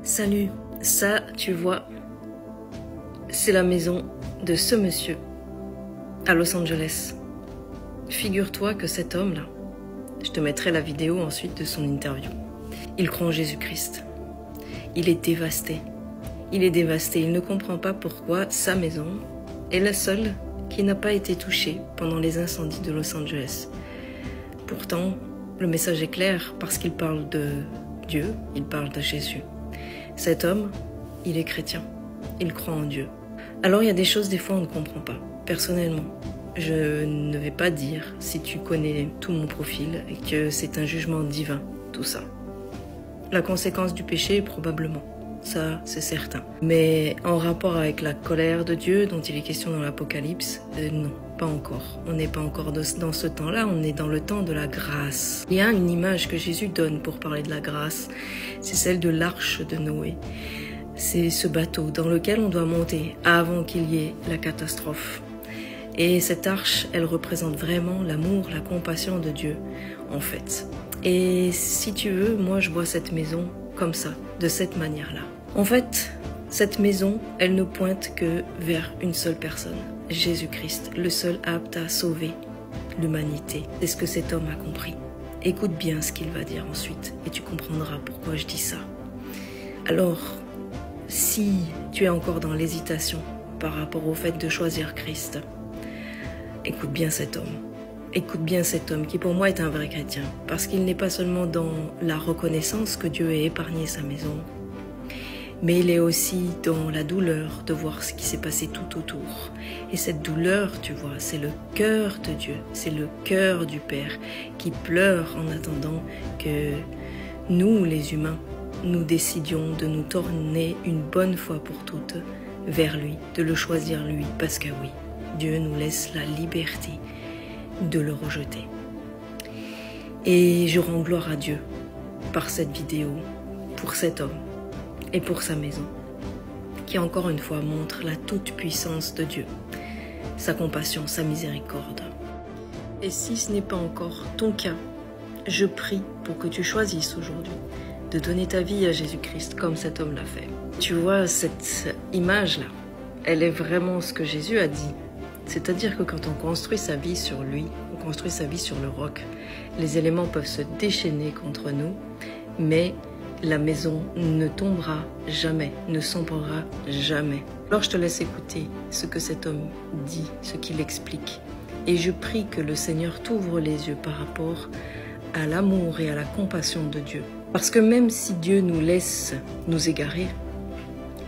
Salut, ça, tu vois, c'est la maison de ce monsieur à Los Angeles. Figure-toi que cet homme-là, je te mettrai la vidéo ensuite de son interview, il croit en Jésus-Christ. Il est dévasté. Il est dévasté. Il ne comprend pas pourquoi sa maison est la seule qui n'a pas été touchée pendant les incendies de Los Angeles. Pourtant, le message est clair parce qu'il parle de Dieu, il parle de Jésus. Cet homme, il est chrétien. Il croit en Dieu. Alors il y a des choses des fois on ne comprend pas. Personnellement, je ne vais pas dire si tu connais tout mon profil et que c'est un jugement divin, tout ça. La conséquence du péché, probablement. Ça, c'est certain. Mais en rapport avec la colère de Dieu dont il est question dans l'Apocalypse, non, pas encore. On n'est pas encore dans ce temps-là, on est dans le temps de la grâce. Il y a une image que Jésus donne pour parler de la grâce, c'est celle de l'arche de Noé. C'est ce bateau dans lequel on doit monter avant qu'il y ait la catastrophe. Et cette arche, elle représente vraiment l'amour, la compassion de Dieu, en fait. Et si tu veux, moi je vois cette maison comme ça, de cette manière-là. En fait, cette maison, elle ne pointe que vers une seule personne, Jésus-Christ, le seul apte à sauver l'humanité. C'est ce que cet homme a compris. Écoute bien ce qu'il va dire ensuite et tu comprendras pourquoi je dis ça. Alors, si tu es encore dans l'hésitation par rapport au fait de choisir Christ, écoute bien cet homme. Écoute bien cet homme qui pour moi est un vrai chrétien, parce qu'il n'est pas seulement dans la reconnaissance que Dieu ait épargné sa maison, mais il est aussi dans la douleur de voir ce qui s'est passé tout autour. Et cette douleur, tu vois, c'est le cœur de Dieu, c'est le cœur du Père qui pleure en attendant que nous, les humains, nous décidions de nous tourner une bonne fois pour toutes vers lui, de le choisir lui, parce que oui, Dieu nous laisse la liberté de le rejeter. Et je rends gloire à Dieu par cette vidéo, pour cet homme et pour sa maison, qui encore une fois montre la toute-puissance de Dieu, sa compassion, sa miséricorde. Et si ce n'est pas encore ton cas, je prie pour que tu choisisses aujourd'hui de donner ta vie à Jésus-Christ comme cet homme l'a fait. Tu vois, cette image-là, elle est vraiment ce que Jésus a dit. C'est-à-dire que quand on construit sa vie sur lui, on construit sa vie sur le roc, les éléments peuvent se déchaîner contre nous, mais la maison ne tombera jamais, ne sombrera jamais. Alors je te laisse écouter ce que cet homme dit, ce qu'il explique. Et je prie que le Seigneur t'ouvre les yeux par rapport à l'amour et à la compassion de Dieu. Parce que même si Dieu nous laisse nous égarer,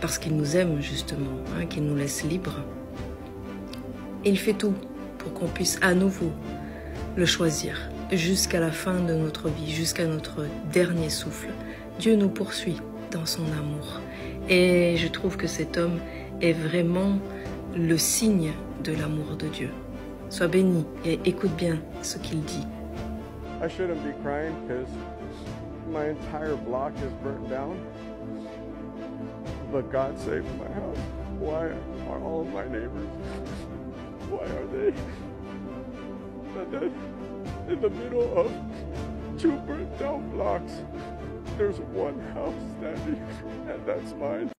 parce qu'il nous aime justement, qu'il nous laisse libres, il fait tout pour qu'on puisse à nouveau le choisir jusqu'à la fin de notre vie, jusqu'à notre dernier souffle. Dieu nous poursuit dans son amour. Et je trouve que cet homme est vraiment le signe de l'amour de Dieu. Sois béni et écoute bien ce qu'il dit. I shouldn't be crying because my entire block is burnt down. But God saved my house. Why are all of my neighbors? Why are they? And then in the middle of two burnt down blocks, there's one house standing, and that's mine.